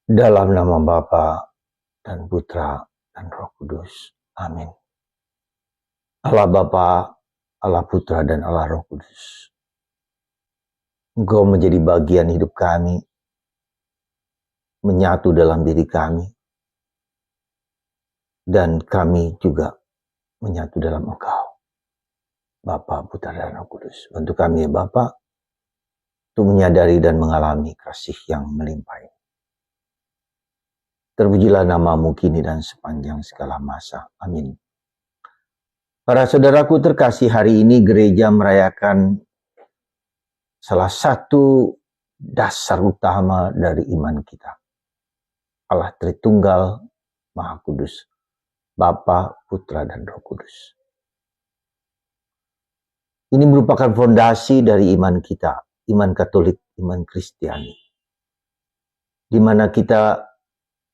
Dalam nama Bapa dan Putra dan Roh Kudus. Amin. Allah Bapa, Allah Putra dan Allah Roh Kudus. Engkau menjadi bagian hidup kami, menyatu dalam diri kami, dan kami juga menyatu dalam Engkau, Bapa, Putra dan Roh Kudus. Bantu kami ya Bapa, untuk menyadari dan mengalami kasih yang melimpah. Terpujilah namamu kini dan sepanjang segala masa. Amin. Para saudaraku terkasih, hari ini gereja merayakan salah satu dasar utama dari iman kita. Allah Tritunggal Maha Kudus, Bapa, Putra, dan Roh Kudus. Ini merupakan fondasi dari iman kita, iman Katolik, iman Kristiani. Di mana kita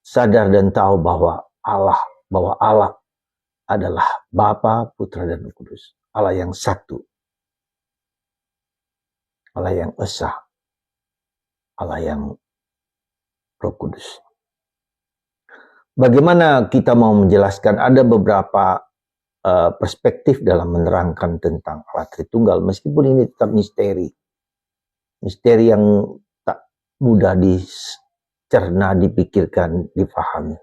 sadar dan tahu bahwa Allah adalah Bapa, Putra, dan Roh Kudus. Allah yang satu. Allah yang esa. Allah yang Roh Kudus. Bagaimana kita mau menjelaskan? Ada beberapa perspektif dalam menerangkan tentang Allah Tritunggal. Meskipun ini tetap misteri. Misteri yang tak mudah dicerna, dipikirkan, difahami.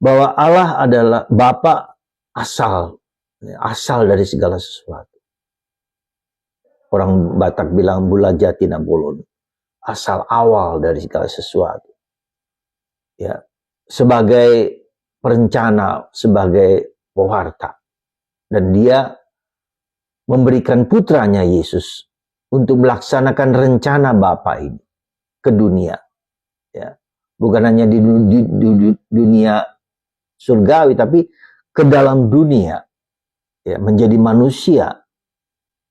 Bahwa Allah adalah Bapa asal dari segala sesuatu. Orang Batak bilang bula jati nabolon, asal awal dari segala sesuatu. Ya, sebagai perencana, sebagai pewarta, dan Dia memberikan putranya Yesus untuk melaksanakan rencana Bapa ini ke dunia. Ya, bukan hanya di dunia surgawi, tapi ke dalam dunia, ya, menjadi manusia,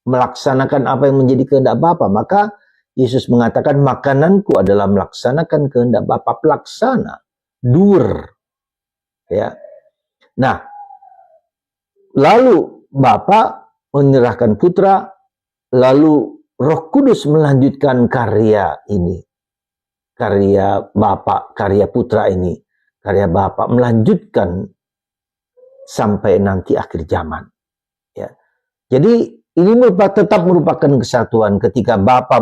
melaksanakan apa yang menjadi kehendak Bapa. Maka Yesus mengatakan, makananku adalah melaksanakan kehendak Bapa, pelaksana, doer. Ya. Nah, lalu Bapa menyerahkan putra, lalu Roh Kudus melanjutkan karya ini, karya Bapa, karya putra ini, karya Bapa melanjutkan sampai nanti akhir zaman. Ya. Jadi ini tetap merupakan kesatuan ketika Bapa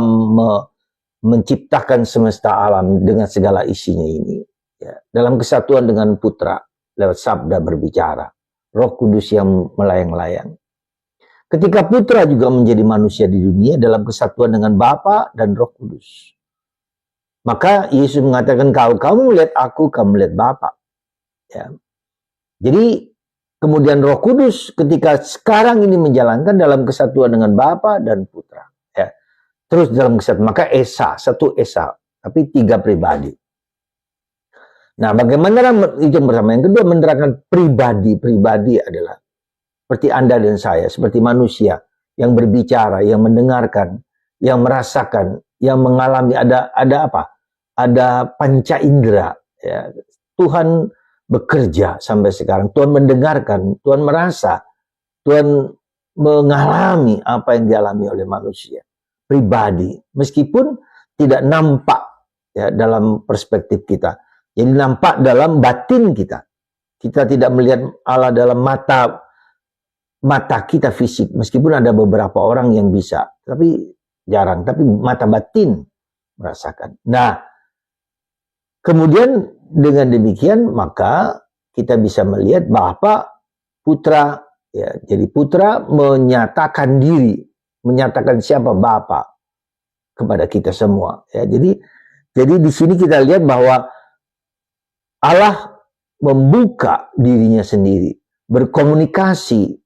menciptakan semesta alam dengan segala isinya ini. Ya. Dalam kesatuan dengan putra lewat sabda berbicara. Roh Kudus yang melayang-layang. Ketika putra juga menjadi manusia di dunia dalam kesatuan dengan Bapa dan Roh Kudus. Maka Yesus mengatakan, kamu melihat aku, kamu melihat Bapa. Ya. Jadi kemudian Roh Kudus ketika sekarang ini menjalankan dalam kesatuan dengan Bapa dan Putra. Ya. Terus dalam kesatuan, maka Esa, satu Esa, tapi tiga pribadi. Nah, bagaimana itu yang pertama. Yang kedua, menerangkan pribadi adalah seperti Anda dan saya, seperti manusia yang berbicara, yang mendengarkan, yang merasakan, yang mengalami, ada apa? Ada panca indera. Ya. Tuhan bekerja sampai sekarang. Tuhan mendengarkan, Tuhan merasa, Tuhan mengalami apa yang dialami oleh manusia. Pribadi. Meskipun tidak nampak ya, dalam perspektif kita. Jadi nampak dalam batin kita. Kita tidak melihat Allah dalam mata kita fisik. Meskipun ada beberapa orang yang bisa. Tapi jarang. Tapi mata batin merasakan. Nah, kemudian dengan demikian maka kita bisa melihat Bapa, Putra, ya, jadi Putra menyatakan diri, menyatakan siapa Bapa kepada kita semua. Ya, jadi di sini kita lihat bahwa Allah membuka dirinya sendiri, berkomunikasi,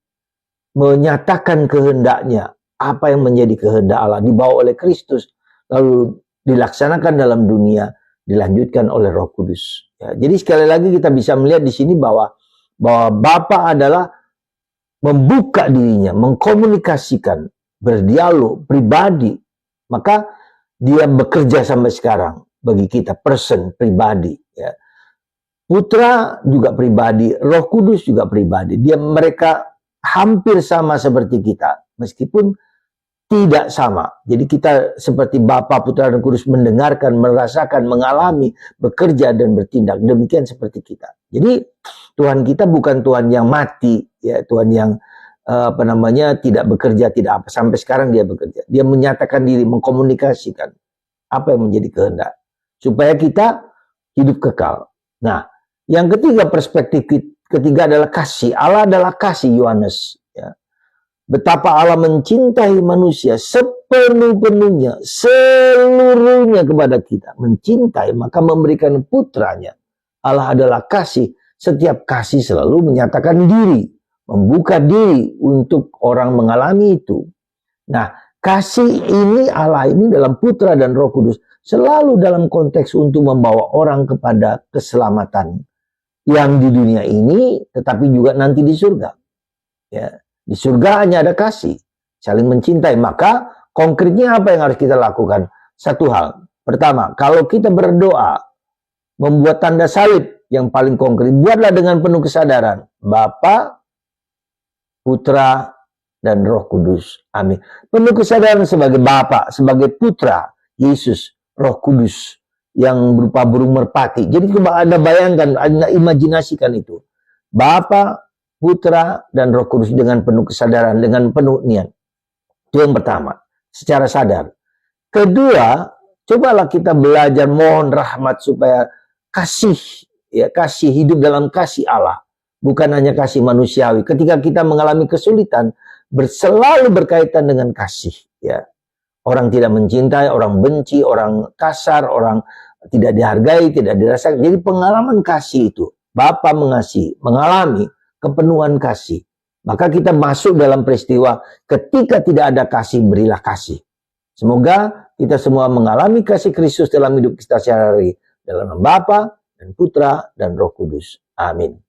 menyatakan kehendaknya, apa yang menjadi kehendak Allah dibawa oleh Kristus, lalu dilaksanakan dalam dunia, dilanjutkan oleh Roh Kudus. Ya, jadi sekali lagi kita bisa melihat di sini bahwa Bapa adalah membuka dirinya, mengkomunikasikan, berdialog, pribadi. Maka dia bekerja sampai sekarang bagi kita, person, pribadi. Ya. Putra juga pribadi, Roh Kudus juga pribadi. Mereka hampir sama seperti kita, meskipun tidak sama. Jadi kita seperti Bapa, Putra, dan Kudus mendengarkan, merasakan, mengalami, bekerja, dan bertindak. Demikian seperti kita. Jadi Tuhan kita bukan Tuhan yang mati, ya, Tuhan yang tidak bekerja, tidak apa. Sampai sekarang dia bekerja. Dia menyatakan diri, mengkomunikasikan apa yang menjadi kehendak, supaya kita hidup kekal. Nah, yang ketiga, perspektif ketiga adalah kasih. Allah adalah kasih, Yohanes. Ya. Betapa Allah mencintai manusia sepenuh-penuhnya, seluruhnya kepada kita. Mencintai, maka memberikan putranya. Allah adalah kasih. Setiap kasih selalu menyatakan diri, membuka diri untuk orang mengalami itu. Nah, kasih ini, Allah ini dalam Putra dan Roh Kudus selalu dalam konteks untuk membawa orang kepada keselamatan yang di dunia ini, tetapi juga nanti di surga. Ya. Di surga hanya ada kasih, saling mencintai. Maka konkretnya apa yang harus kita lakukan? Satu hal. Pertama, kalau kita berdoa, membuat tanda salib yang paling konkret, buatlah dengan penuh kesadaran. Bapa, Putra, dan Roh Kudus. Amin. Penuh kesadaran sebagai Bapa, sebagai Putra, Yesus, Roh Kudus, yang berupa burung merpati. Jadi coba Anda bayangkan, Anda imajinasikan itu. Bapa, Putra, dan Roh Kudus dengan penuh kesadaran, dengan penuh niat. Itu yang pertama, secara sadar. Kedua, cobalah kita belajar mohon rahmat supaya kasih, ya, kasih hidup dalam kasih Allah, bukan hanya kasih manusiawi. Ketika kita mengalami kesulitan, selalu berkaitan dengan kasih. Ya, orang tidak mencintai, orang benci, orang kasar, orang tidak dihargai, tidak dirasakan. Jadi pengalaman kasih itu, Bapa mengasihi, mengalami kepenuhan kasih. Maka kita masuk dalam peristiwa ketika tidak ada kasih, berilah kasih. Semoga kita semua mengalami kasih Kristus dalam hidup kita sehari-hari. Dalam nama Bapa dan Putra dan Roh Kudus. Amin.